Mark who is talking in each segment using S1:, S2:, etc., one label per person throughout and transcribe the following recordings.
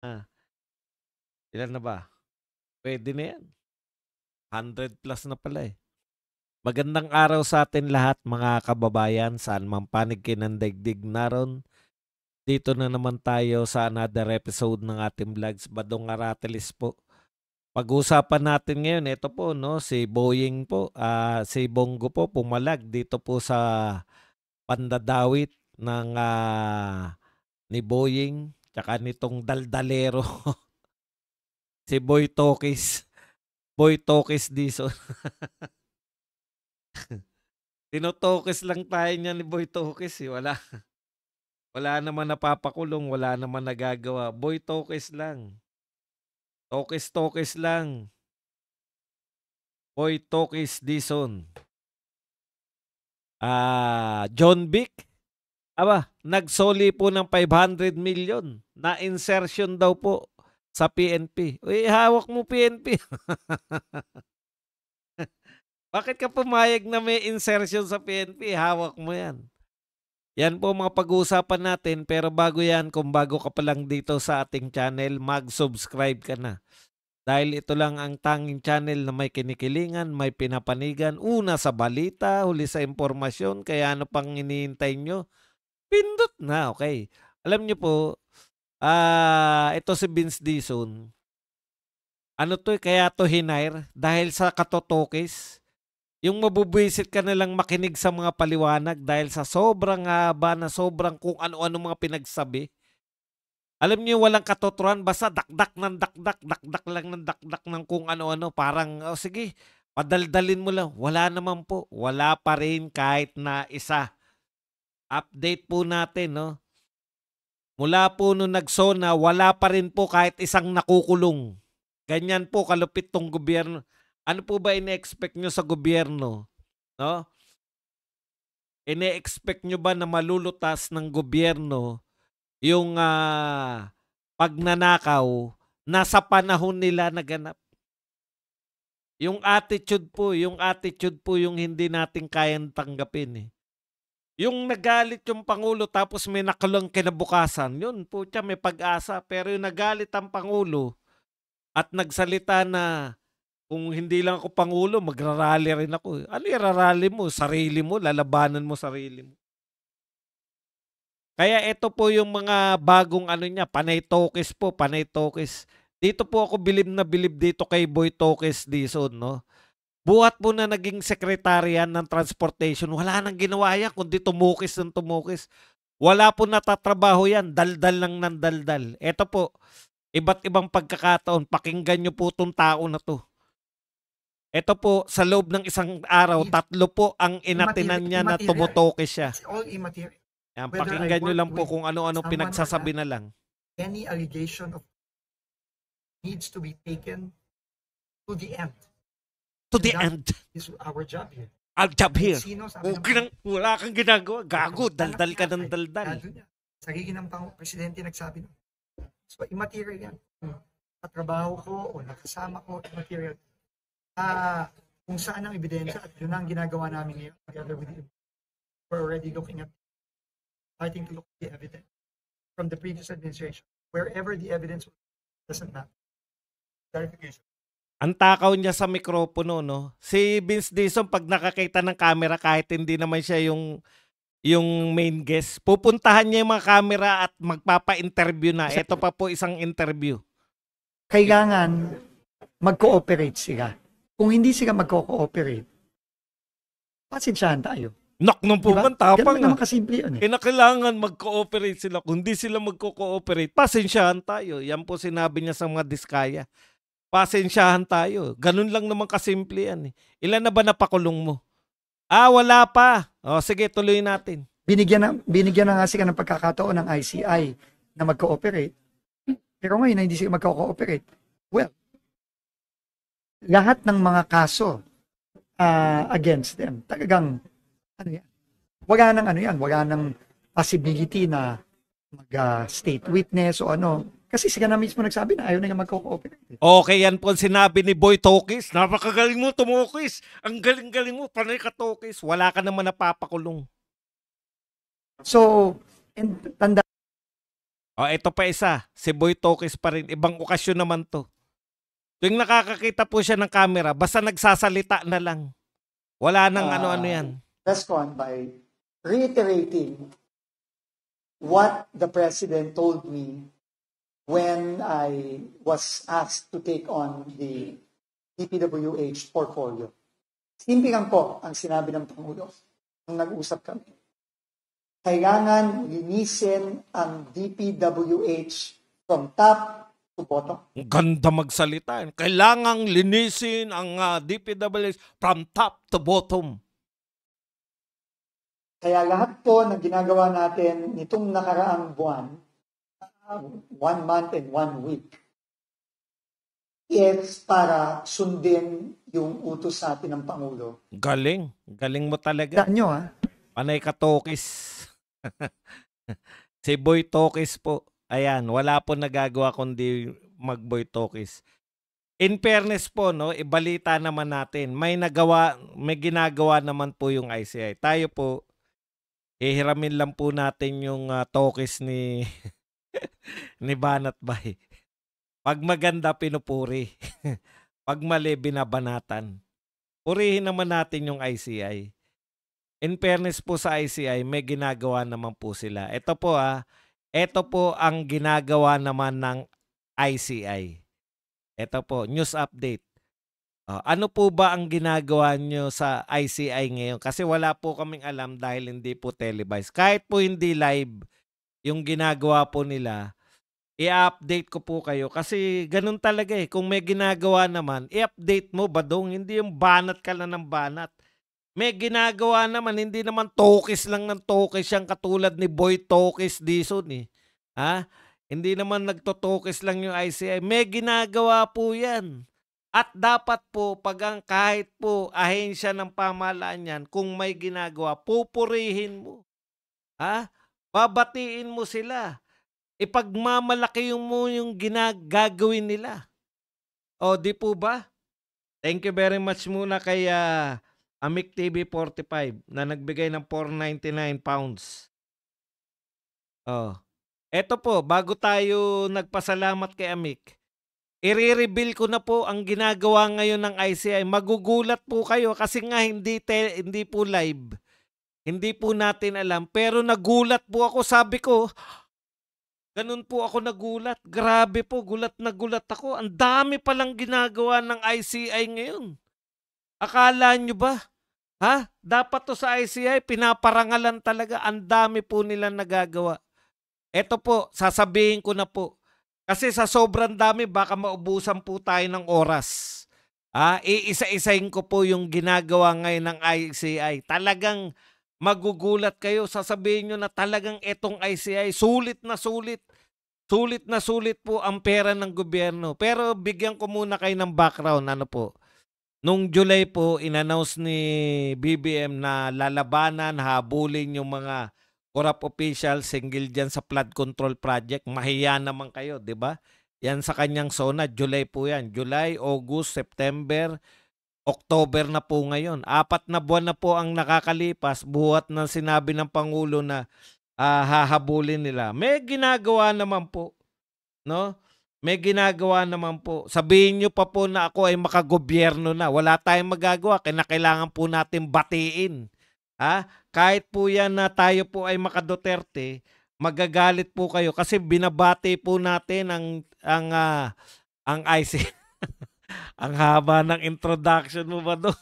S1: Ah, ilan na ba? Pwede na yan. 100 plus na pala eh. Magandang araw sa atin lahat mga kababayan, saan man panig ng daigdig naron. Dito na naman tayo sa another episode ng ating vlogs, Badong Aratelis po. Pag-usapan natin ngayon, ito po, no, si Boying po, si Bongo po, pumalag dito po sa pandadawit ng ni Boying, tsaka nitong daldalero, si Boy Tokis. Boy Tokis Dizon. Tinotokis lang tayo niya ni Boy Tokis eh. Wala naman napapakulong, wala naman nagagawa. Boy Tokis lang. Tokis-tokis lang. Boy Tokis Dizon. John Vic. Aba, nagsoli po ng 500 million na insertion daw po sa PNP. Uy, hawak mo PNP. Bakit ka pumayag na may insertion sa PNP? Hawak mo yan. Yan po mga pag-uusapan natin, pero bago yan, kung bago ka pa lang dito sa ating channel, mag-subscribe ka na. Dahil ito lang ang tanging channel na may kinikilingan, may pinapanigan, una sa balita, huli sa impormasyon, kaya ano pang hinihintay nyo? Pindot na, okay. Alam nyo po, ito si Vince Dizon, ano to kaya to hinire? Dahil sa katotokis, yung mabubwisit ka na lang makinig sa mga paliwanag dahil sa sobrang haba na sobrang kung ano-ano mga pinagsabi. Alam niyo walang katotohanan, basta dakdak ng dakdak, dakdak lang ng dakdak ng kung ano-ano. Parang, oh, sige, padaldalin mo lang. Wala naman po. Wala pa rin kahit na isa. Update po natin, no? Mula po nung nagsona, wala pa rin po kahit isang nakukulong. Ganyan po kalupit tong gobyerno. Ano po ba ine-expect nyo sa gobyerno? No? Ine-expect nyo ba na malulutas ng gobyerno yung pagnanakaw na sa panahon nila naganap? Yung attitude po yung hindi natin kayang tanggapin eh. Yung nagalit yung Pangulo tapos may nakulong kinabukasan, yun po siya may pag-asa. Pero yung nagalit ang Pangulo at nagsalita na kung hindi lang ako Pangulo, magrarally rin ako. Ano yung rarally mo? Sarili mo? Lalabanan mo sarili mo? Kaya ito po yung mga bagong ano niya, panay tokis po, panay tokis. Dito po ako bilib na bilib dito kay Boy Tokis Dizon, no? Buhat po na naging sekretary yan ng transportation, wala nang ginawa yan kundi tumukis ng tumukis. Wala po natatrabaho yan, daldal lang ng daldal. Ito po, iba't ibang pagkakataon, pakinggan nyo po itong tao na to. Ito po, sa loob ng isang araw, 3 po ang inatinan niya na tumutokis siya.
S2: It's all immaterial.
S1: Yan,
S2: Whether I
S1: pakinggan nyo
S2: work
S1: lang po
S2: with
S1: kung ano-ano
S2: someone or
S1: pinagsasabi
S2: not,
S1: na lang.
S2: any allegation of needs to be taken to the end.
S1: To the end.
S2: Is our job here.
S1: Our job here.
S2: Sino sabi
S1: Wala kang ginagawa. Gago, daldal ka ng daldal.
S2: Sarili ng presidente nagsabi nun. So, immaterial yan. Katrabaho ko o nakasama ko, immaterial. Kung saan ang ebidensya at yun ang ginagawa namin ngayon together with you. We're already looking at starting to look at the evidence from the previous administration. Wherever the evidence doesn't matter. Clarification.
S1: Ang takaw niya sa mikropono, no? Si Vince Dizon, pag nakakita ng camera, kahit hindi naman siya yung main guest, pupuntahan niya yung mga camera at magpapa-interview na. Ito pa po isang interview.
S2: Kailangan mag-cooperate sila. Kung hindi sila mag-cooperate, pasensyahan tayo.
S1: Knock nung puman, tapang
S2: ganun naman kasimple yun eh.
S1: Kailangan mag-cooperate sila. Kung hindi sila mag-cooperate, pasensyahan tayo. Yan po sinabi niya sa mga diskaya. Pasensyahan tayo. Ganun lang naman kasimple yan eh. Ilan na ba napakulong mo? Wala pa. O sige, tuloy natin.
S2: Binigyan na nga sila ng pagkakataon ng ICI na mag-cooperate. Pero ngayon na hindi sila mag-cooperate. Well, lahat ng mga kaso against them, talagang wala nang possibility na mag-state witness o ano. Kasi sila na mismo nagsabi na ayaw na nga mag-cooperate.
S1: Okay, yan po sinabi ni Boy Tokis. Napakagaling mo tumukis. Ang galing-galing mo, panay ka Tokis. Wala ka naman napapakulong.
S2: So, and tanda.
S1: O, ito pa isa, si Boy Tokis pa rin. Ibang okasyon naman to. Tuwing nakakakita po siya ng camera, basta nagsasalita na lang. Wala nang ano-ano yan.
S3: Respond by reiterating what the President told me when I was asked to take on the DPWH portfolio. Simple lang po ang sinabi ng Pangulo nung nag-usap kami. Kailangan linisin ang DPWH from top to bottom.
S1: Ang ganda magsalita. Kailangang linisin ang DPWH from top to bottom.
S3: Kaya lahat po ng ginagawa natin nitong nakaraang buwan, 1 month and 1 week, is para sundin yung utos sa atin ng Pangulo.
S1: Galing. Galing mo talaga.
S2: Tandaan nyo, ha?
S1: Panay ka Tokis. Si Boy Tokis po. Ayan, wala po nagagawa kundi mag-Boy Tokis. In fairness po, no, ibalita naman natin, may ginagawa naman po yung ICI. Tayo po, ihiramin lang po natin yung Tokis ni ni Banat Bay. Pag maganda, pinupuri. Pag mali, binabanatan. Purihin naman natin yung ICI. In fairness po sa ICI, may ginagawa naman po sila. Ito po ito po ang ginagawa naman ng ICI. Ito po, news update. Ano po ba ang ginagawa nyo sa ICI ngayon? Kasi wala po kaming alam dahil hindi po televised. Kahit po hindi live yung ginagawa po nila, i-update ko po kayo. Kasi ganun talaga eh. Kung may ginagawa naman, i-update mo Badong. Hindi yung banat ka lang ng banat. May ginagawa naman, hindi naman Tokis lang ng Tokis siyang katulad ni Boy Tokis Dizon eh. Hindi naman nagtotokis lang yung ICI. May ginagawa po yan. At dapat po, kahit po ahensya ng pamahalaan yan, kung may ginagawa, pupurihin mo. Babatiin mo sila. Ipagmamalaki mo yung gagawin nila. O, di po ba? Thank you very much muna kay Amic TV 45 na nagbigay ng 499 pounds. Eto po, bago tayo nagpasalamat kay Amic, i-reveal ko na po ang ginagawa ngayon ng ICI. Magugulat po kayo kasi nga hindi po live. Hindi po natin alam. Pero nagulat po ako. Sabi ko, ganun po ako nagulat. Grabe po, gulat na gulat ako. Ang dami palang ginagawa ng ICI ngayon. Akala nyo ba? Dapat to sa ICI, pinaparangalan talaga. Ang dami po nilang nagagawa. Eto po, sasabihin ko na po. Kasi sa sobrang dami, baka maubusan po tayo ng oras. Iisa-isahin ko po yung ginagawa ngayon ng ICI. Talagang magugulat kayo. Sasabihin nyo na talagang etong ICI, sulit na sulit. Sulit na sulit po ang pera ng gobyerno. Pero bigyan ko muna kayo ng background. Ano po? Nung July po, in-announce ni BBM na lalabanan, habulin yung mga corrupt officials single dyan sa flood control project. Mahiya naman kayo, di ba? Yan sa kanyang zona, July po yan. July, August, September, October na po ngayon. 4 na buwan na po ang nakakalipas buhat ng sinabi ng Pangulo na hahabulin nila. May ginagawa naman po, no? May ginagawa naman po. Sabihin nyo pa po na ako ay makagobyerno na. Wala tayong magagawa. Kailangan po natin batiin. Kahit po yan na tayo po ay makaduterte, magagalit po kayo kasi binabati po natin ang IC. Ang haba ng introduction mo ba doon?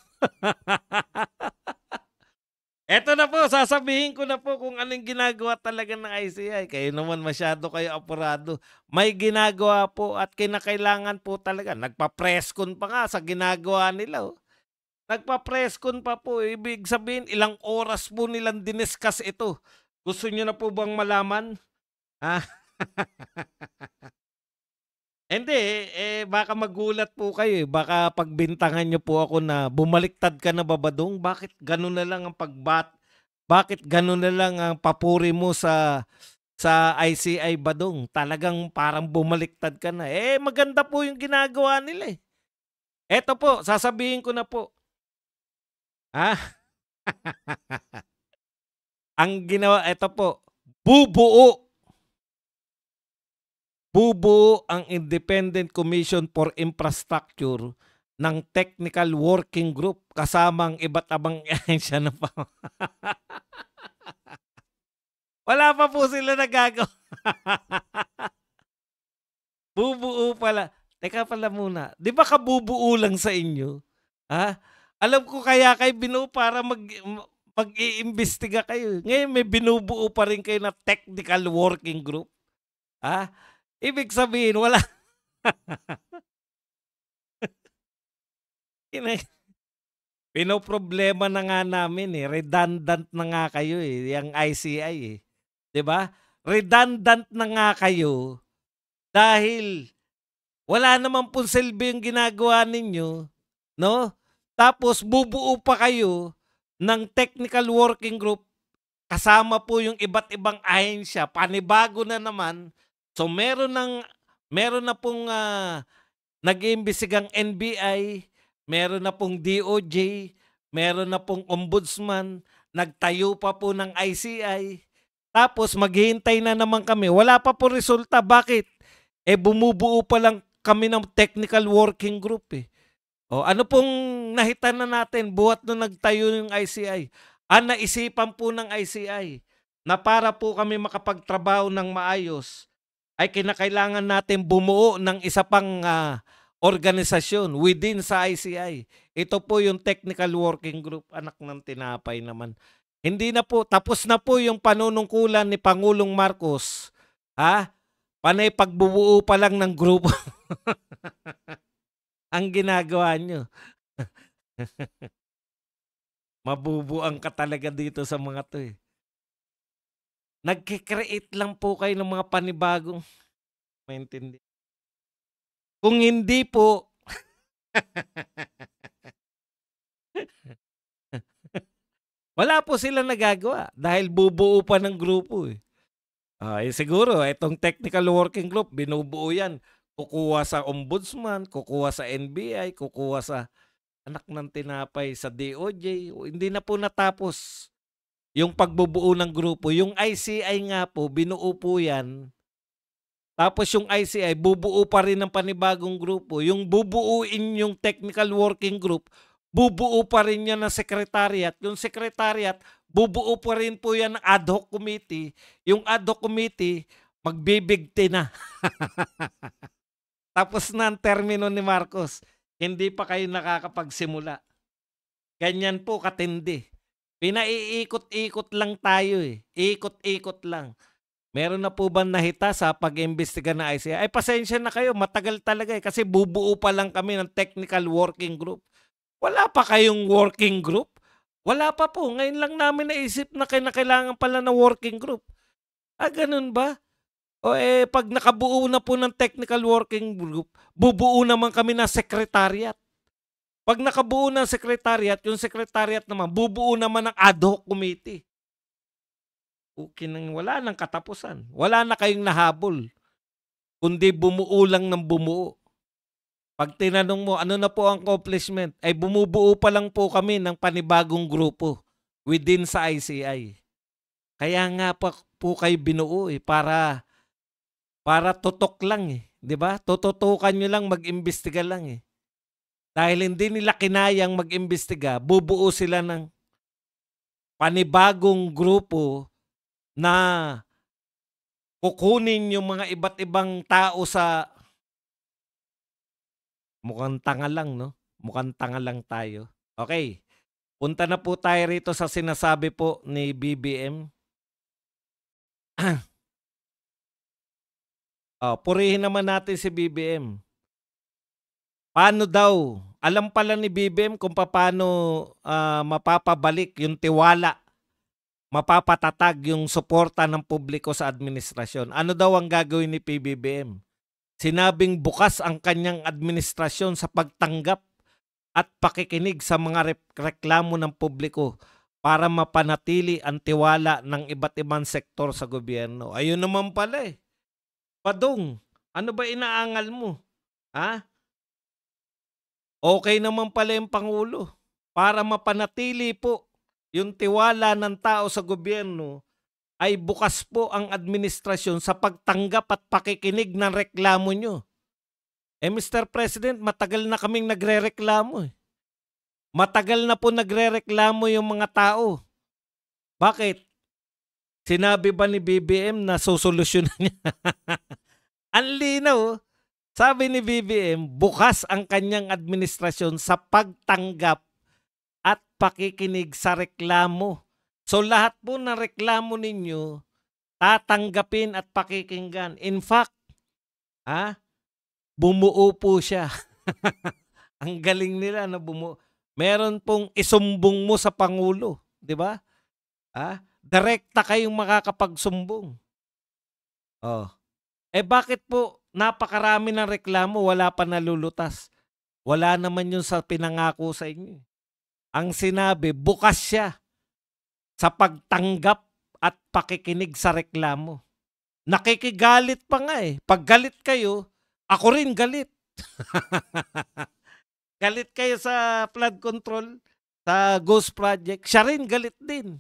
S1: Eto na po, sasabihin ko na po kung anong ginagawa talaga ng ICI. Kayo naman masyado kayo apurado. May ginagawa po at kinakailangan po talaga. Nagpa-presscon pa nga sa ginagawa nila. Nagpa-presscon pa po. Ibig sabihin, ilang oras po nilang diniscuss ito. Gusto nyo na po bang malaman? Hindi, baka magulat po kayo. Baka pagbintangan nyo po ako na bumaliktad ka na ba Badong? Bakit ganun na lang ang Bakit ganun na lang ang papuri mo sa ICI Badong? Talagang parang bumaliktad ka na. Maganda po yung ginagawa nila eh. Eto po, sasabihin ko na po. Ang ginawa, eto po, bubuo bubuo ang Independent Commission for Infrastructure ng Technical Working Group kasamang iba't abang ahensya na pa. Wala pa po sila nagagawa. Bubuo pala. Teka pala muna. Di ba kabubuo lang sa inyo? Ha? Alam ko kaya kayo binuo para mag-iimbestiga kayo. Ngayon may binubuo pa rin kayo na Technical Working Group. Ha? Ibig sabihin, wala. Pinoproblema na nga namin eh. Redundant na nga kayo eh. Yung ICI eh. 'Di ba? Redundant na nga kayo dahil wala naman pong silbi yung ginagawa ninyo, no? Tapos bubuo pa kayo ng technical working group kasama po yung iba't ibang ahensya, panibago na naman. So meron na pong nag-iimbestigang NBI, meron na pong DOJ, meron na pong ombudsman, nagtayo pa po ng ICI. Tapos maghihintay na naman kami. Wala pa po resulta. Bakit? Bumubuo pa lang kami ng technical working group eh. O, ano pong nahitan na natin buhat nung nagtayo yung ICI? Naisipan po ng ICI na para po kami makapagtrabaho ng maayos ay kinakailangan natin bumuo ng isa pang organisasyon within sa ICI. Ito po yung technical working group. Anak ng tinapay naman. Hindi na po, tapos na po yung panunungkulan ni Pangulong Marcos. Panay pagbubuo pa lang ng grupo. Ang ginagawa nyo. Mabubuang ka talaga dito sa mga to eh. Nagkikreate lang po kayo ng mga panibagong maintindihan. Kung hindi po, wala po sila nagagawa dahil bubuo pa ng grupo eh. Siguro, itong technical working group, binubuo yan. Kukuha sa ombudsman, kukuha sa NBI, kukuha sa anak ng tinapay sa DOJ. Hindi na po natapos yung pagbubuo ng grupo. Yung ICI nga po, binuo po yan. Tapos yung ICI, bubuo pa rin ng panibagong grupo. Yung bubuuin yung technical working group, bubuo pa rin yan ng secretariat. Yung secretariat, bubuo pa rin po yan ng ad hoc committee. Yung ad hoc committee, magbibigti na. Tapos na ang termino ni Marcos. Hindi pa kayo nakakapagsimula. Ganyan po katindi. Pinaiikot-ikot lang tayo eh. Ikot-ikot lang. Meron na po ba nahita sa pag-imbestiga na ICI? Ay, pasensya na kayo. Matagal talaga eh. Kasi bubuo pa lang kami ng technical working group. Wala pa kayong working group? Wala pa po. Ngayon lang namin naisip na kailangan pala ng working group. Ganun ba? O pag nakabuo na po ng technical working group, bubuo naman kami ng secretariat. Pag nakabuo ng secretariat, yung secretariat naman, bubuo naman ng ad hoc committee. Wala nang katapusan. Wala na kayong nahabol. Kundi bumuo lang ng bumuo. Pag tinanong mo, ano na po ang accomplishment? Ay bumubuo pa lang po kami ng panibagong grupo within sa ICI. Kaya nga po kayo binuo eh, para tutok lang eh. 'Di ba? Tututukan nyo lang, mag-imbestiga lang eh. Dahil hindi nila kinayang mag-imbestiga, bubuo sila ng panibagong grupo na kukunin yung mga iba't ibang tao sa mukhang tanga lang, no? Mukhang tanga lang tayo. Okay. Punta na po tayo rito sa sinasabi po ni BBM. Purihin naman natin si BBM. Paano daw? Alam pala ni BBM kung paano mapapabalik yung tiwala, mapapatatag yung suporta ng publiko sa administrasyon. Ano daw ang gagawin ni PBBM? Sinabing bukas ang kanyang administrasyon sa pagtanggap at pakikinig sa mga reklamo ng publiko para mapanatili ang tiwala ng iba't ibang sektor sa gobyerno. Ayun naman pala eh. Padong, ano ba inaangal mo? Okay naman pala yung Pangulo para mapanatili po yung tiwala ng tao sa gobyerno. ay bukas po ang administrasyon sa pagtanggap at pakikinig ng reklamo nyo. Mr. President, matagal na kaming nagrereklamo eh. Matagal na po nagrereklamo yung mga tao. Bakit? Sinabi ba ni BBM na susolusyonan niya? Ang linaw. Sabi ni BBM, bukas ang kanyang administrasyon sa pagtanggap at pakikinig sa reklamo. So lahat po ng reklamo ninyo, tatanggapin at pakikinggan. In fact, bumuo po siya. Ang galing nila na bumuo. Meron pong isumbong mo sa Pangulo, di ba? Direkta kayong makakapagsumbong. Oh. Bakit po napakarami ng reklamo, wala pa nalulutas? Wala naman yun sa pinangako sa inyo. Ang sinabi, bukas siya sa pagtanggap at pakikinig sa reklamo. Nakikigalit pa nga eh. Pag galit kayo, ako rin galit. Galit kayo sa flood control, sa Ghost Project, siya rin galit din.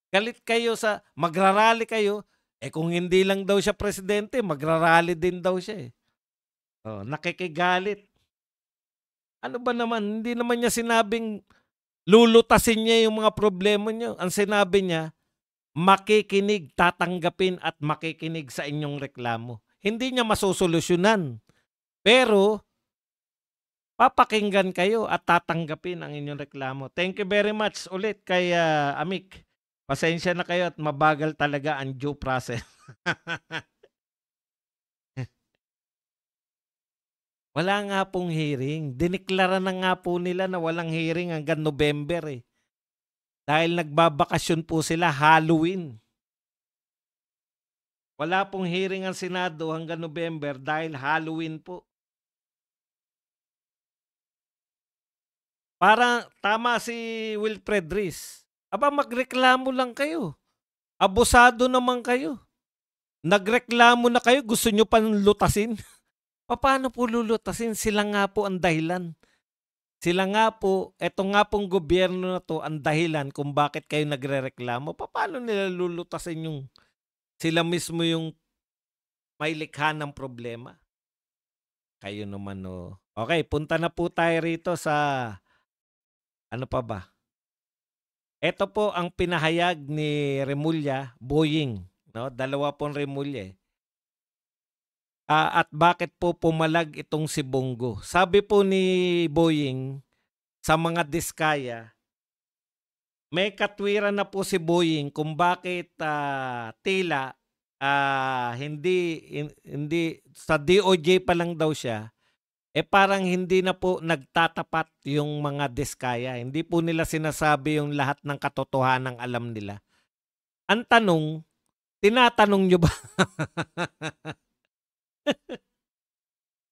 S1: Galit kayo sa, magrarally kayo, kung hindi lang daw siya presidente, magrarally din daw siya eh. Nakikigalit. Ano ba naman, hindi naman niya sinabing lulutasin niya yung mga problema niyo. Ang sinabi niya, makikinig, tatanggapin at makikinig sa inyong reklamo. Hindi niya masusolusyonan. Pero, papakinggan kayo at tatanggapin ang inyong reklamo. Thank you very much ulit kay Amik. Pasensya na kayo at mabagal talaga ang due process. Wala nga pong hearing. Diniklara na nga po nila na walang hearing hanggang November eh. Dahil nagbabakasyon po sila Halloween. Wala pong hearing ang Senado hanggang November dahil Halloween po. Para tama si Wilfred Riz. Aba, magreklamo lang kayo. Abusado naman kayo. Nagreklamo na kayo, gusto nyo pang lutasin? Paano po lulutasin? Sila nga po ang dahilan. Sila nga po, eto nga pong gobyerno na to ang dahilan kung bakit kayo nagrereklamo. Paano nila lulutasin yung sila mismo yung may likha ng problema? Kayo naman no. Okay, punta na po tayo rito sa ano pa ba? Ito po ang pinahayag ni Remulla, Boying. No? Dalawa pong Remulla eh. At bakit po pumalag itong si Bongo? Sabi po ni Boying sa mga diskaya, may katwiran na po si Boying kung bakit tila hindi sa DOJ pa lang daw siya, parang hindi na po nagtatapat yung mga diskaya. Hindi po nila sinasabi yung lahat ng katotohanan alam nila. Ang tanong, tinatanong nyo ba?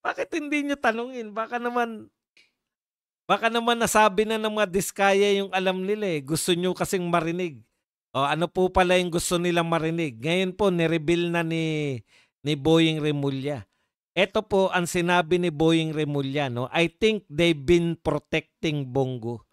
S1: Bakit hindi nyo tanungin? Baka naman nasabi na ng mga diskaya yung alam nila eh. Gusto nyo kasing marinig. Ano po pala yung gusto nilang marinig? Ngayon po, nireveal na ni Boying Remulla. Ito po ang sinabi ni Boying Remulla. No? I think they've been protecting Bongo.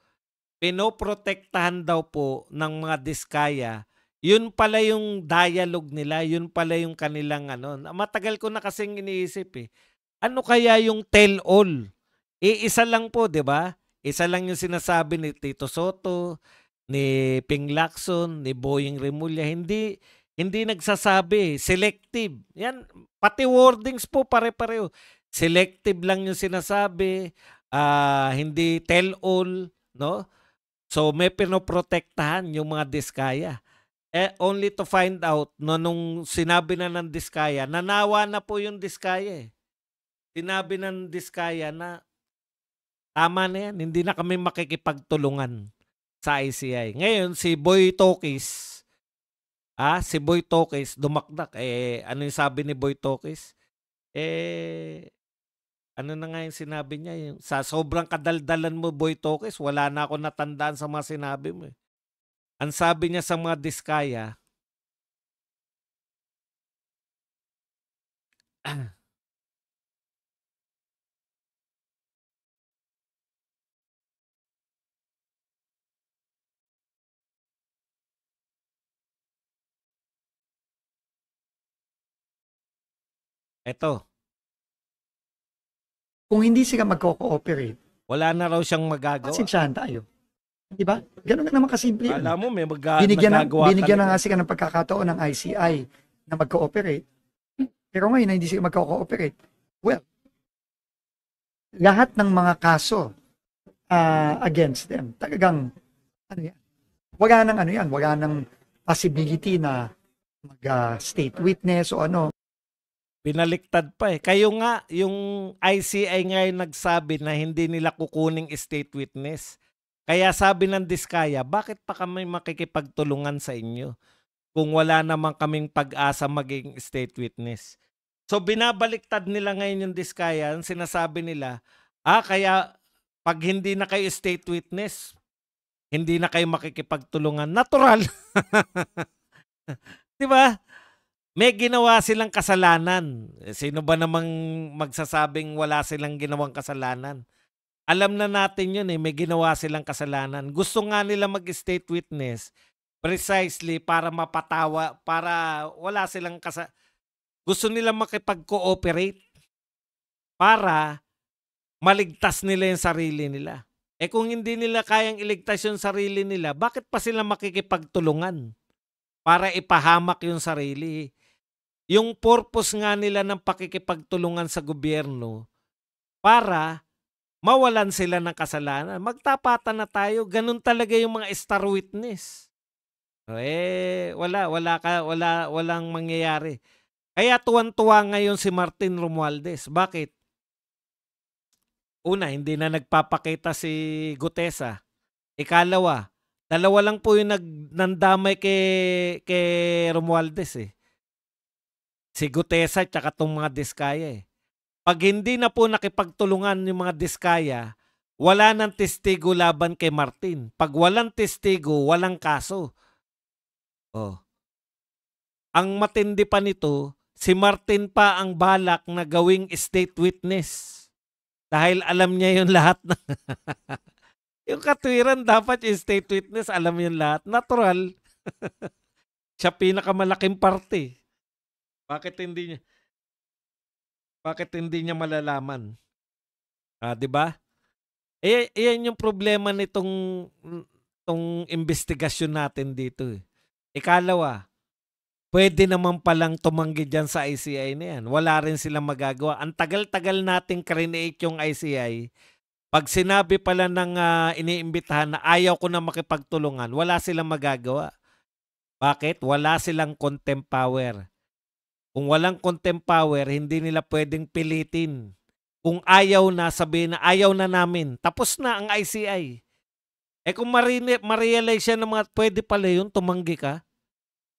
S1: Pinoprotektahan daw po ng mga diskaya. Yun pala yung dialogue nila. Yun pala yung kanilang ano. Matagal ko na kasing iniisip eh. Ano kaya yung tell-all? Isa lang po, di ba? Isa lang yung sinasabi ni Tito Soto, ni Ping Lacson, ni Boying Remulla. Hindi nagsasabi. Selective. Yan, pati wordings po pare-pareho. Selective lang yung sinasabi. Hindi tell-all. No? So may pinoprotektahan yung mga diskaya. Only to find out nung sinabi na ng diskaya, nanawa na po yung diskaya eh. Sinabi ng diskaya na tama na yan, hindi na kami makikipagtulungan sa ICI. Ngayon, si Boy Tokis, dumakdak. Ano yung sabi ni Boy Tokis? Ano na nga yung sinabi niya? Sa sobrang kadaldalan mo, Boy Tokis, wala na ako natandaan sa mga sinabi mo. Ang sabi niya sa mga diskaya, Eto,
S2: Kung hindi sila magko-cooperate,
S1: wala na raw siyang magagawa.
S2: pasensyahan tayo. Di ba? Ganun na naman kasimple yun.
S1: Alam mo, may
S2: Binigyan
S1: nagagawa
S2: na nga sila ng pagkakataon ng ICI na mag-cooperate. Pero ngayon na hindi sila mag-cooperate. Well, lahat ng mga kaso against them, talagang, ano yan, wala nang possibility na mag-state witness o ano.
S1: Binaliktad pa eh. Kayo nga, yung ICI nga yung nagsabi na hindi nila kukuning state witness. Kaya sabi ng Diskaya, bakit pa kami makikipagtulungan sa inyo kung wala naman kaming pag-asa maging state witness? So binabaliktad nila ngayon yung Diskaya, ang sinasabi nila, kaya pag hindi na kayo state witness, hindi na kayo makikipagtulungan. Natural. Di ba? May ginawa silang kasalanan. Sino ba namang magsasabing wala silang ginawang kasalanan? Alam na natin yun eh, may ginawa silang kasalanan. Gusto nga nila mag-state witness precisely para mapatawa, para wala silang gusto nila makipag-cooperate para maligtas nila yung sarili nila. Eh kung hindi nila kayang iligtas yung sarili nila, bakit pa sila makikipagtulungan para ipahamak yung sarili? Yung purpose nga nila ng pakikipagtulungan sa gobyerno para mawalan sila ng kasalanan. Magtapatan na tayo. Ganun talaga yung mga star witness. Walang mangyayari. Kaya tuwan-tuwa ngayon si Martin Romualdez. Bakit? Una, hindi na nagpapakita si Gutesa. Ikalawa, dalawa lang po yung nandamay kay Romualdez eh. Si Gutesa at saka itong mga Diskaya eh. Pag hindi na po nakipagtulungan yung mga Diskaya, wala nang testigo laban kay Martin. Pag walang testigo, walang kaso. Oh. Ang matindi pa nito, si Martin pa ang balak na gawing state witness. Dahil alam niya yung lahat na yung katwiran dapat yung state witness, alam yung lahat. Natural. Siya pinakamalaking parte. Bakit hindi niya malalaman? 'Di ba? Iyan yung problema nitong investigasyon natin dito eh. Ikalawa, pwede naman palang tumanggi dyan sa ICI na yan. Wala rin silang magagawa. Ang tagal-tagal nating create yung ICI. Pag sinabi pala ng iniimbitahan na ayaw ko na makipagtulungan, wala silang magagawa. Bakit? Wala silang contempt power. Kung walang contempt power, hindi nila pwedeng pilitin. Kung ayaw na, sabihin na ayaw na namin. Tapos na ang ICI. Eh kung ma-realize siya na pwede pala yun, tumanggi ka.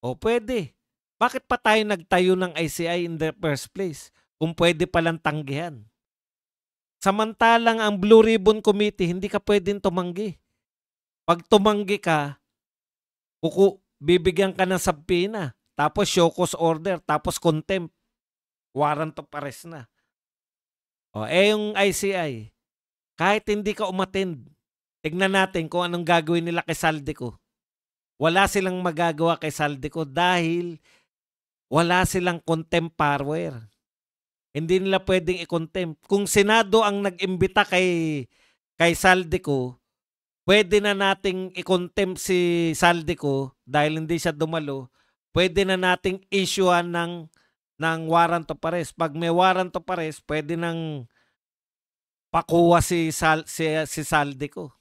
S1: O pwede. Bakit pa tayo nagtayo ng ICI in the first place? Kung pwede palang tanggihan. Samantalang ang Blue Ribbon Committee, hindi ka pwedeng tumanggi. Pag tumanggi ka, bibigyan ka ng subpoena. Tapos show cause order, tapos contempt. Warrant of arrest na. Yung ICI, kahit hindi ka umattend, tignan natin kung anong gagawin nila kay Saldico. Wala silang magagawa kay Saldico dahil wala silang contempt power. Hindi nila pwedeng i-contempt. Kung Senado ang nag-imbita kay Saldico, pwede na nating i-contempt si Saldico dahil hindi siya dumalo. Pwede na nating issuean ng warrant of arrest. Pag may warrant of arrest, pwede nang pakuha si Saldico.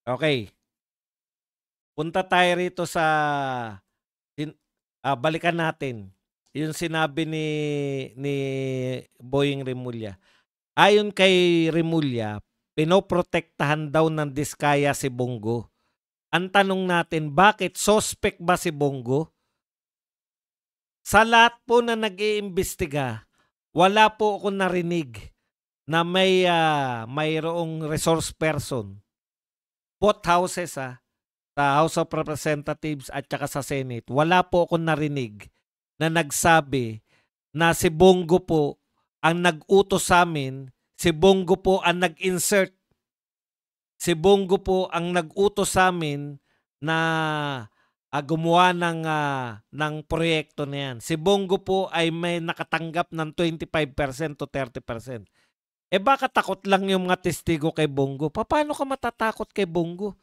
S1: Okay. Punta tayo rito sa balikan natin yung sinabi ni Boying Remulla. Ayon kay Remulla, pinoprotektahan daw ng Diskaya si Bongo. Ang tanong natin, bakit suspect ba si Bongo? Sa lahat po na nag-iimbestiga, wala po ako narinig na mayroong resource person. Both houses sa House of Representatives at saka sa Senate, wala po ako narinig na nagsabi na si Bongo po ang nag-utos sa amin, si Bongo po ang nag-insert, si Bongo po ang nag-utos sa amin na gumawa ng proyekto na yan. Si Bongo po ay may nakatanggap ng 25% to 30%. Eh baka takot lang yung mga testigo kay Bongo? Paano ka matatakot kay Bongo?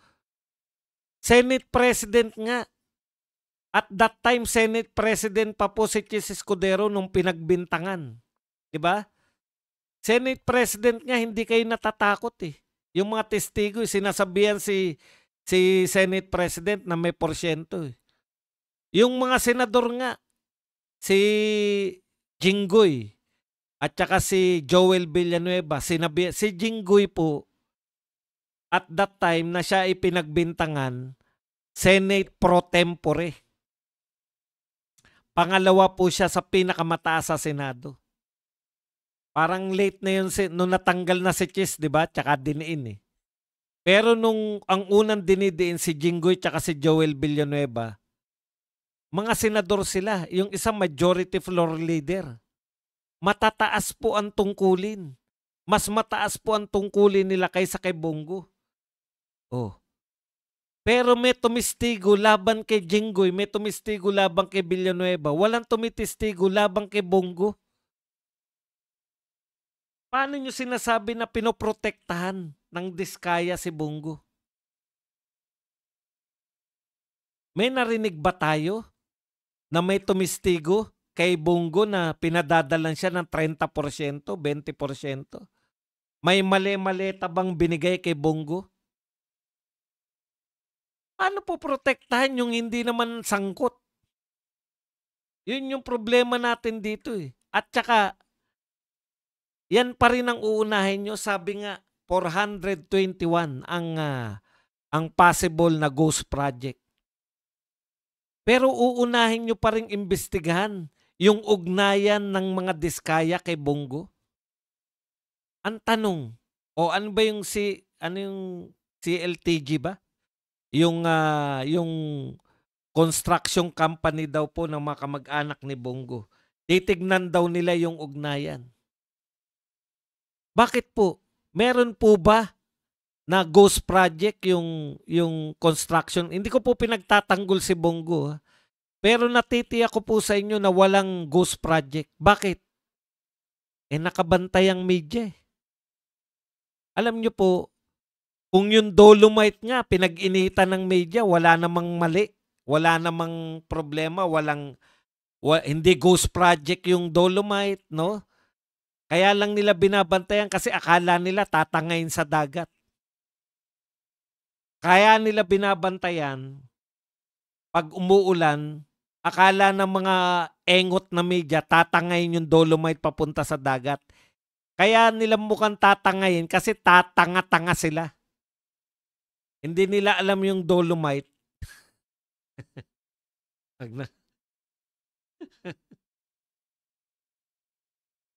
S1: Senate President nga. At that time, Senate President pa po si Chis Escudero nung pinagbintangan. Diba? Senate President nga, hindi kayo natatakot eh. Yung mga testigo, sinasabihan si Senate President na may porsyento eh. Yung mga senador nga, si Jinggoy at saka si Joel Villanueva, si Jinggoy po, at that time na siya ay pinagbintangan, Senate pro tempore. Pangalawa po siya sa pinakamataas sa Senado. Parang late na yun nung natanggal na si Chis, di ba? Tsaka diniin eh. Pero nung ang unang dinidiin si Jinggoy tsaka si Joel Villanueva, mga senador sila. Yung isang majority floor leader. Matataas po ang tungkulin. Mas mataas po ang tungkulin nila kaysa kay Bongo. Oh. Pero may tumistigo laban kay Jinggoy, may tumistigo laban kay Villanueva. Walang tumitistigo laban kay Bongo. Paano nyo sinasabi na pinoprotektahan ng diskaya si Bongo? May narinig ba tayo na may tumistigo kay Bongo na pinadadalan siya ng 30%, 20%? May mali-maleta bang binigay kay Bongo? Paano po protektahan yung hindi naman sangkot? Yun yung problema natin dito eh. At saka, yan pa rin ang uunahin nyo. Sabi nga, 421 ang possible na ghost project. Pero uunahin nyo pa rin imbestigahan yung ugnayan ng mga diskaya kay Bongo. Ang tanong, ano ba yung CLTG ba? Yung construction company daw po ng mga kamag-anak ni Bongo. Titignan daw nila yung ugnayan. Bakit po? Meron po ba na ghost project yung construction? Hindi ko po pinagtatanggol si Bongo. Pero natitiyak ko po sa inyo na walang ghost project. Bakit? Nakabantay ang media. Alam nyo po, kung yung Dolomite nga, pinag-initan ng media, wala namang mali. Wala namang problema. Hindi ghost project yung Dolomite, no? Kaya lang nila binabantayan kasi akala nila tatangayin sa dagat. Kaya nila binabantayan, pag umuulan, akala ng mga engot na media, tatangayin yung Dolomite papunta sa dagat. Kaya nila mukhang tatangayin kasi tatanga-tanga sila. Hindi nila alam yung Dolomite.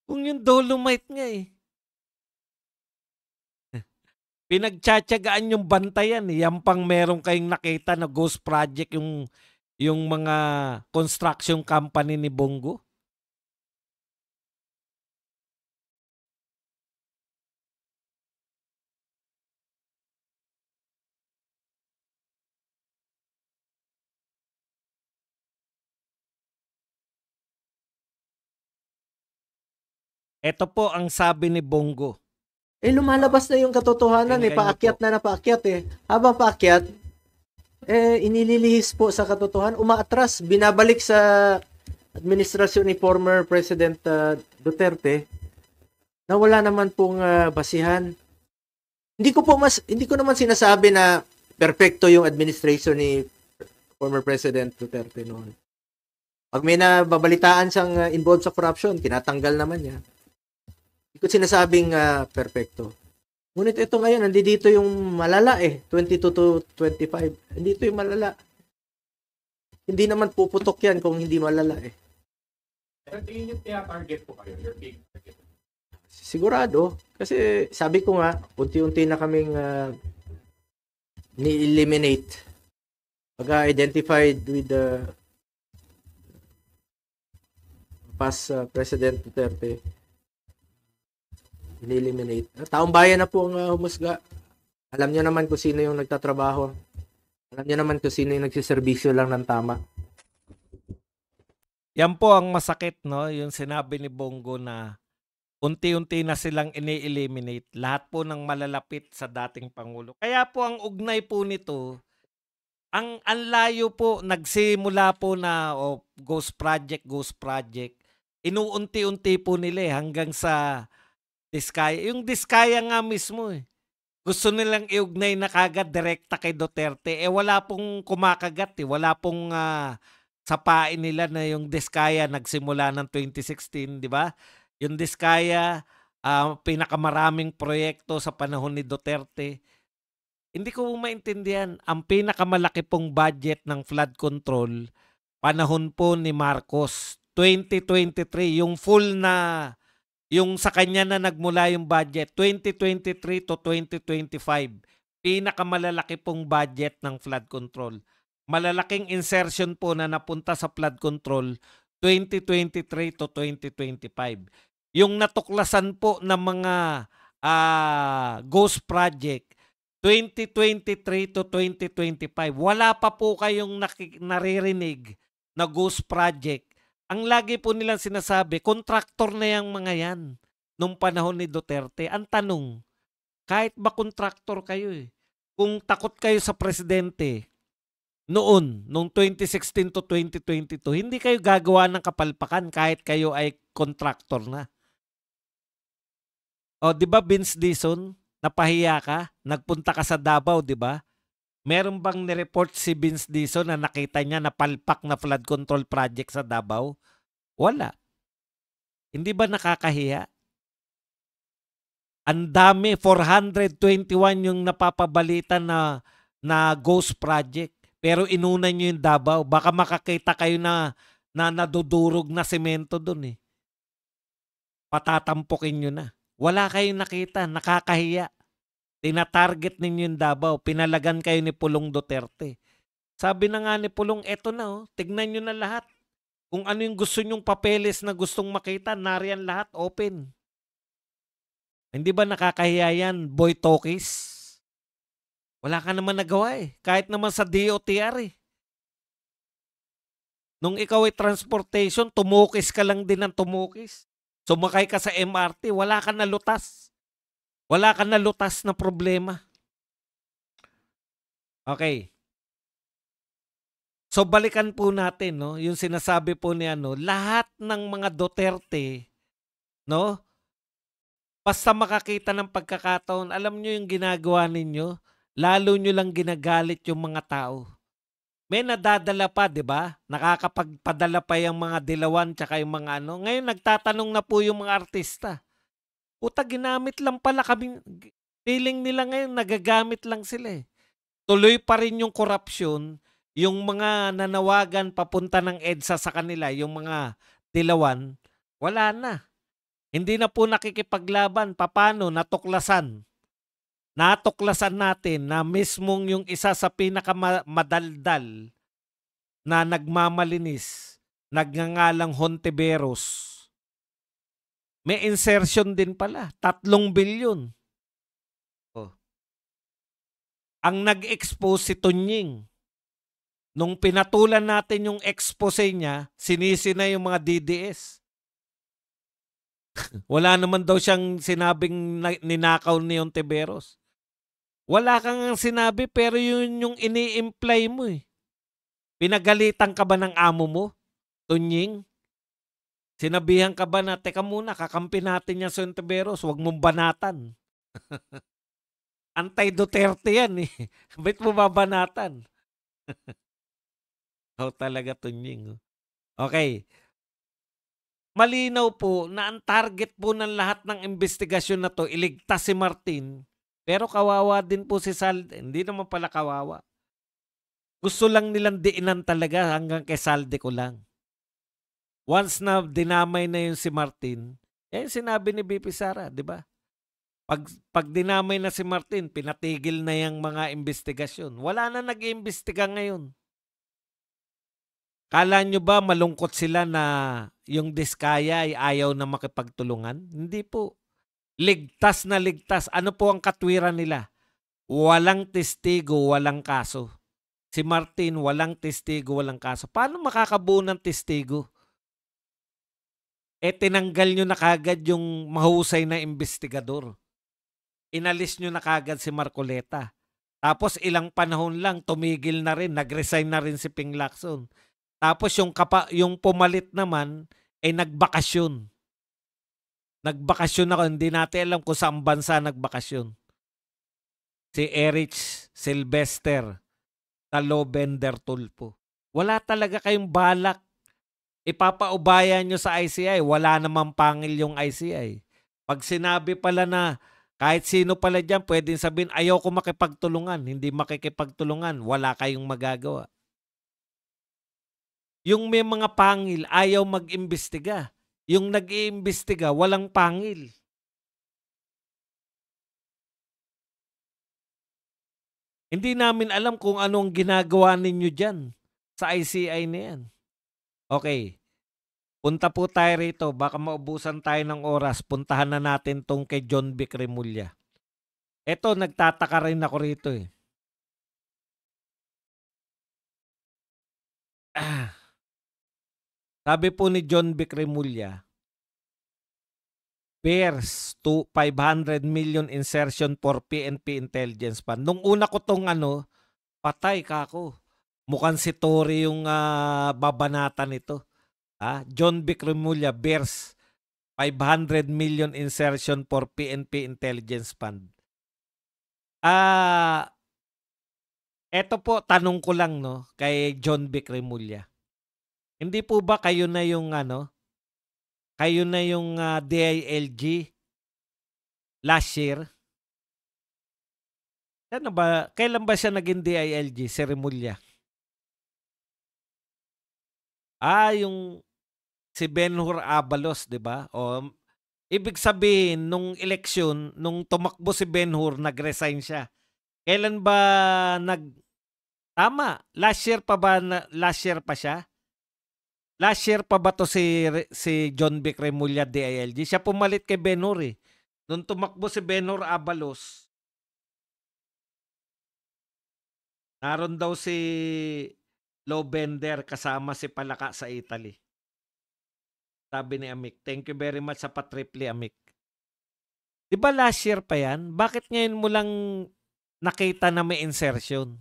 S1: Kung yung Dolomite nga eh. Pinagtsatsagaan yung bantayan eh. Yan pang meron kayong nakita na ghost project yung mga construction company ni Bongo. Ito po ang sabi ni Bongo.
S4: Lumalabas na yung katotohanan
S1: Tingnan niyo
S4: paakyat na paakyat Habang paakyat, inililihis po sa katotohanan, umaatras, binabalik sa administrasyon ni former President Duterte na wala naman pong basihan. Hindi ko naman sinasabi na perpekto yung administration ni former President Duterte noon. Pag may nababalitaan siyang involved sa corruption, tinatanggal naman niya. Hindi ko sinasabing perpekto. Ngunit ito ngayon, nandito yung malala 22 to 25. Nandito yung malala. Hindi naman puputok yan kung hindi malala
S5: Pero tingin yung target po kayo, your big target.
S4: Sigurado. Kasi sabi ko nga, unti-unti na kaming ni-eliminate. Pag-identified with the past President Duterte, ni-eliminate. Taong bayan na po ang humusga. Alam nyo naman kung sino yung nagtatrabaho. Alam niyo naman kung sino yung nagsiservisyo lang ng tama.
S1: Yan po ang masakit, no? Yung sinabi ni Bongo na unti-unti na silang ini-eliminate lahat po ng malalapit sa dating Pangulo. Kaya po ang ugnay po nito, ang layo po, nagsimula po na ghost project, inuunti-unti po nila hanggang sa Diskaya. Yung Diskaya nga mismo gusto nilang iugnay na kagad direkta kay Duterte. Wala pong kumakagat wala pong sapain nila na yung Diskaya nagsimula ng 2016, di ba? Yung Diskaya, pinakamaraming proyekto sa panahon ni Duterte. Hindi ko maintindihan. Ang pinakamalaki pong budget ng flood control, panahon po ni Marcos, 2023, yung full na, yung sa kanya na nagmula yung budget, 2023 to 2025, pinakamalalaki pong budget ng flood control. Malalaking insertion po na napunta sa flood control, 2023 to 2025. Yung natuklasan po ng mga ghost project, 2023 to 2025. Wala pa po kayong naririnig na ghost project. Ang lagi po nilang sinasabi, kontraktor na yung mga yan nung panahon ni Duterte. Ang tanong, kahit ba kontraktor kayo kung takot kayo sa presidente, noon, nung 2016 to 2022, hindi kayo gagawa ng kapalpakan kahit kayo ay kontraktor na. O, di ba Vince Dizon, napahiya ka? Nagpunta ka sa Davao, di ba? Meron bang nireport si Vince Dizon na nakita niya na palpak na flood control project sa Davao? Wala. Hindi ba nakakahiya? Ang dami, 421 yung napapabalita na ghost project. Pero inuna nyo yung Davao. Baka makakita kayo na nadudurog na semento dun Patatampukin nyo na. Wala kayong nakita. Nakakahiya. Tinatarget ninyo yung Davao. Pinalagan kayo ni Pulong Duterte. Sabi na nga ni Pulong, eto na tignan nyo na lahat. Kung ano yung gusto nyong papeles na gustong makita, nariyan lahat, open. Hindi ba nakakahiya yan, Boy Tokis? Wala ka naman nagawa Kahit naman sa DOTR Nung ikaw ay transportation, tumukis ka lang din ng tumukis. Sumakay ka sa MRT, wala ka na lutas. Wala ka na lutas na problema. Okay. So balikan po natin yung sinasabi po ni lahat ng mga Duterte, basta makakita ng pagkakataon, alam nyo yung ginagawa ninyo, lalo nyo lang ginagalit yung mga tao. May nadadala pa, di ba? Nakakapagpadala pa yung mga dilawan tsaka yung mga Ngayon, nagtatanong na po yung mga artista. Puta, ginamit lang pala kami. Feeling nila ngayon, nagagamit lang sila Tuloy pa rin yung korupsyon, yung mga nanawagan papunta ng EDSA sa kanila, yung mga dilawan, wala na. Hindi na po nakikipaglaban. Paano? Natuklasan natin na mismong yung isa sa pinakamadaldal na nagmamalinis, nagngangalang Hontiveros, may insertion din pala, 3 bilyon. Ang nag-expose si Tunying. Nung pinatulan natin yung expose niya, sinisi na yung mga DDS. Wala naman daw siyang sinabing ninakaw ni Hontiveros. Wala kang sinabi pero yun yung ini-imply mo Pinagalitan ka ba ng amo mo, Tunying? Sinabihan ka ba na, teka muna, kakampi natin yan sa Hontiveros, huwag mong banatan. Anti-Duterte yan Ba't mo babanatan? Talaga, Tunying. Okay. Malinaw po na ang target po ng lahat ng investigasyon na to, iligtas si Martin, pero kawawa din po si Salde. Hindi naman pala kawawa. Gusto lang nilang diinan talaga hanggang kay Salde ko lang. Once na dinamay na yun si Martin, sinabi ni BP Sara, di ba? Pag dinamay na si Martin, pinatigil na yung mga investigasyon. Wala na nag-iimbestiga ngayon. Kala nyo ba malungkot sila na yung Diskaya ay ayaw na makipagtulungan? Hindi po. Ligtas na ligtas. Ano po ang katwiran nila? Walang testigo, walang kaso. Si Martin, walang testigo, walang kaso. Paano makakabuo ng testigo? Tinanggal nyo na kagad yung mahusay na investigador. Inalis nyo na kagad si Marcoleta. Tapos ilang panahon lang, tumigil na rin, nag-resign na rin si Ping Lacson. Tapos yung pumalit naman, nagbakasyon. Nagbakasyon ako, hindi natin alam kung saan bansa nagbakasyon. Si Erich Sylvester Talobender Tulfo. Wala talaga kayong balak. Ipapaubayan nyo sa ICI. Wala namang pangil yung ICI. Pag sinabi pala na kahit sino pala dyan, pwedeng sabihin, ayaw ko makipagtulungan. Hindi makikipagtulungan. Wala kayong magagawa. Yung may mga pangil, ayaw mag-imbestiga. Yung nag-iimbestiga, walang pangil. Hindi namin alam kung anong ginagawa ninyo dyan sa ICI na yan. Okay. Punta po tayo rito. Baka maubusan tayo ng oras. Puntahan na natin tong kay John Vic Remulla. Eto, nagtataka rin ako rito eh. Sabi po ni John Vic Remulla, bears to 500 million insertion for PNP Intelligence Fund. Nung una ko tong patay kako. Mukhang si Tory yung babanatan nito. John Vic Remulla, bears 500 million insertion for PNP Intelligence Fund. Eto po, tanong ko lang kay John Vic Remulla. Hindi po ba kayo na yung DILG last year? Kailan ba siya naging DILG, si Remulla? Yung si Ben-Hur Abalos, di ba? Ibig sabihin, nung eleksyon, nung tumakbo si Ben-Hur, nag-resign siya. Kailan ba Tama, last year pa ba? Last year pa siya? Last year pa ba to si John Vic Remulla DILG? Siya pumalit kay Ben-Hur eh. Nung tumakbo si Ben-Hur Abalos, naroon daw si Lobender kasama si Palaka sa Italy. Sabi ni Amik. Thank you very much sa patriple, Amik. Di ba last year pa yan? Bakit ngayon mo lang nakita na may insertion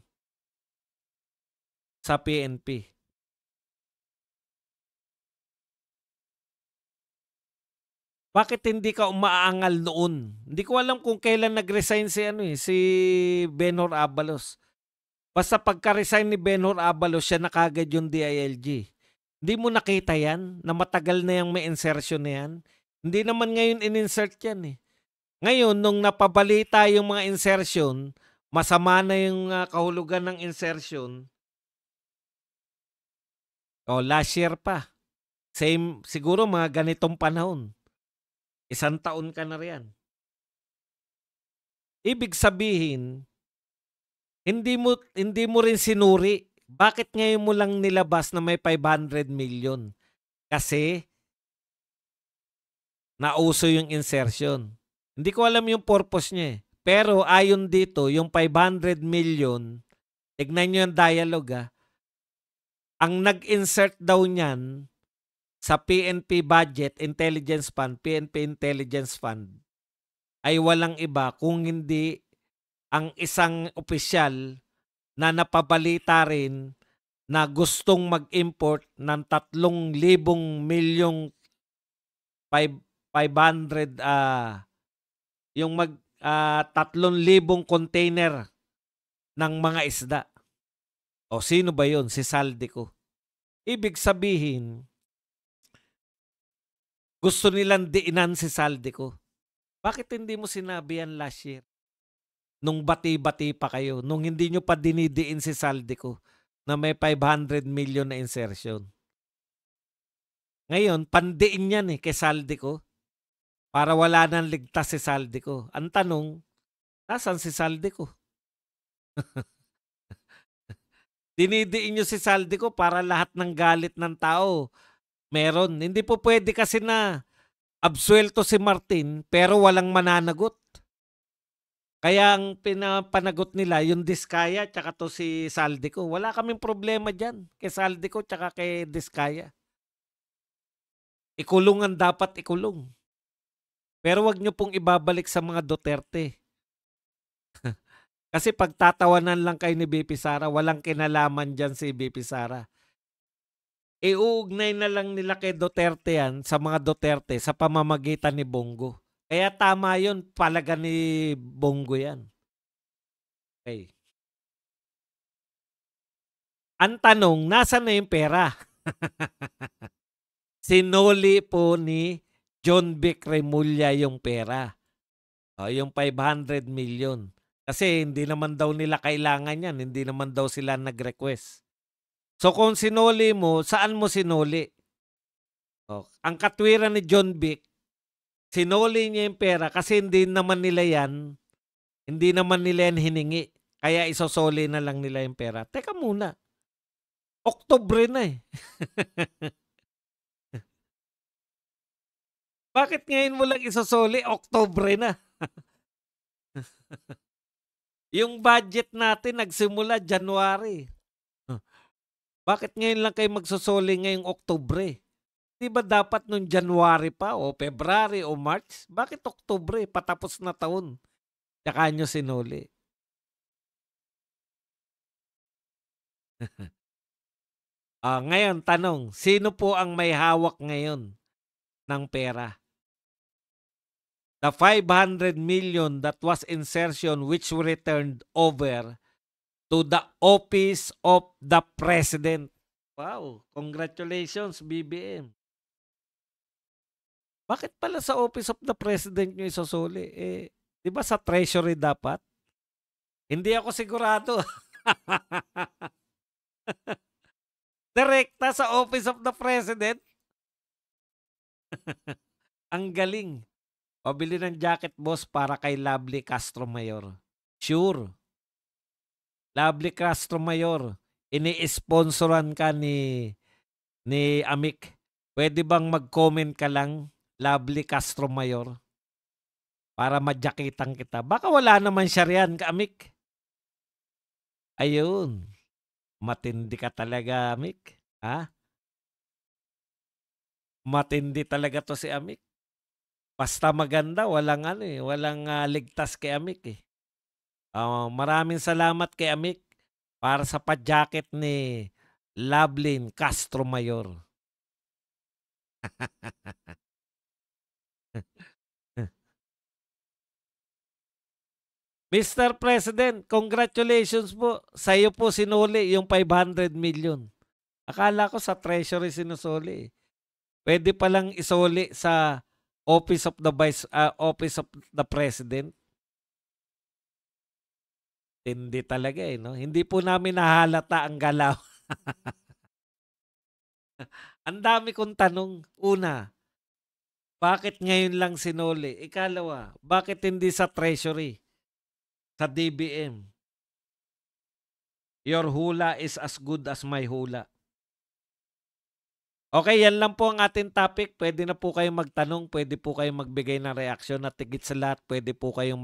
S1: sa PNP? Bakit hindi ka umaangal noon? Hindi ko alam kung kailan nag-resign si Ben-Hur Abalos. Basta pagka-resign ni Ben-Hur Abalos, siya na kagad yung DILG. Hindi mo nakita yan? Na matagal na yung may insertion na yan? Hindi naman ngayon in-insert yan eh. Ngayon, nung napabalita yung mga insertion, masama na yung kahulugan ng insertion. Last year pa. Same, siguro mga ganitong panahon. 1 taon ka na riyan. Ibig sabihin, hindi mo rin sinuri. Bakit ngayon mo lang nilabas na may 500 million? Kasi nauso yung insertion. Hindi ko alam yung purpose niya eh. Pero ayon dito, yung 500 million, tignan nyo yung dialogue ang nag-insert daw niyan sa PNP Budget Intelligence Fund, PNP Intelligence Fund, ay walang iba kung hindi ang isang opisyal na napabalita rin na gustong mag-import ng 3,000 milyong 500 yung 3,000 container ng mga isda. Sino ba yun? Si Saldico. Ibig sabihin, gusto nilang diinan si Saldico. Bakit hindi mo sinabi yan last year? Nung bati-bati pa kayo, nung hindi nyo pa dinidiin si Saldico na may 500 million na insertion. Ngayon, pandiin yan kay Saldico para wala nang ligtas si Saldico. Ang tanong, nasan si Saldico? Dinidiin nyo si Saldico para lahat ng galit ng tao meron. Hindi po pwede kasi na absuelto si Martin pero walang mananagot. Kaya ang pinapanagot nila yung Diskaya tsaka to si Saldico. Wala kaming problema dyan kay Saldico tsaka kay Diskaya. Ikulong ang dapat ikulong. Pero wag nyo pong ibabalik sa mga Duterte. Kasi pagtatawanan lang kayo ni BP Sara, walang kinalaman dyan si BP Sara. Iuugnay na lang nila kay Duterte yan, sa mga Duterte, sa pamamagitan ni Bongo. Kaya tama yun, palaga ni Bongo yan. Okay. Ang tanong, nasa na yung pera? Sinuli po ni John Vic Remulla yung pera. O, yung 500 million. Kasi hindi naman daw nila kailangan yan. Hindi naman daw sila nag-request. So kung sinuli mo, saan mo sinuli? O, ang katwiran ni John Vic, sinuli niya yung pera kasi hindi naman nila yan hiningi. Kaya isosoli na lang nila yung pera. Teka muna. Oktubre na eh. Bakit ngayon mo lang isosoli? Oktubre na. Yung budget natin nagsimula January. Bakit ngayon lang kayo magsusoli ngayong Oktubre? Di ba dapat nung January pa o February o March? Bakit Oktubre? Patapos na taon. Tsaka nyo sinuli. Ngayon, tanong, sino po ang may hawak ngayon ng pera? The 500 million that was insertion which we returned over to the office of the president. Wow, congratulations BBM. Bakit pala sa office of the president nyo isosuli? Di ba sa treasury dapat? Hindi ako sigurado. Direkta sa office of the president? Ang galing. Pabili ng jacket, boss, para kay Lovely Castro Mayor. Sure. Lovely Castro Mayor, ini-sponsoran ka ni Amik. Pwede bang mag-comment ka lang, Lovely Castro Mayor, para madyakitan kita? Baka wala naman siya riyan, Amik. Ayun. Matindi ka talaga, Amik. Ha? Matindi talaga to si Amik. Basta maganda, walang ligtas kay Amik eh. Maraming salamat kay Amik para sa pa-jacket ni Lovelyn Castro Mayor. Mr. President, congratulations po. Sa iyo po sinuli yung 500 million. Akala ko sa Treasury sinusuli. Pwede palang isuli sa Office of the President. Hindi talaga eh, no? Hindi po namin nahalata ang galaw. Ang dami kong tanong. Una, bakit ngayon lang sinuli? Ikalawa, bakit hindi sa Treasury? Sa DBM? Your hula is as good as my hula. Okay, yan lang po ang ating topic. Pwede na po kayong magtanong, pwede po kayong magbigay ng reaksyon at higit sa lahat, pwede po kayong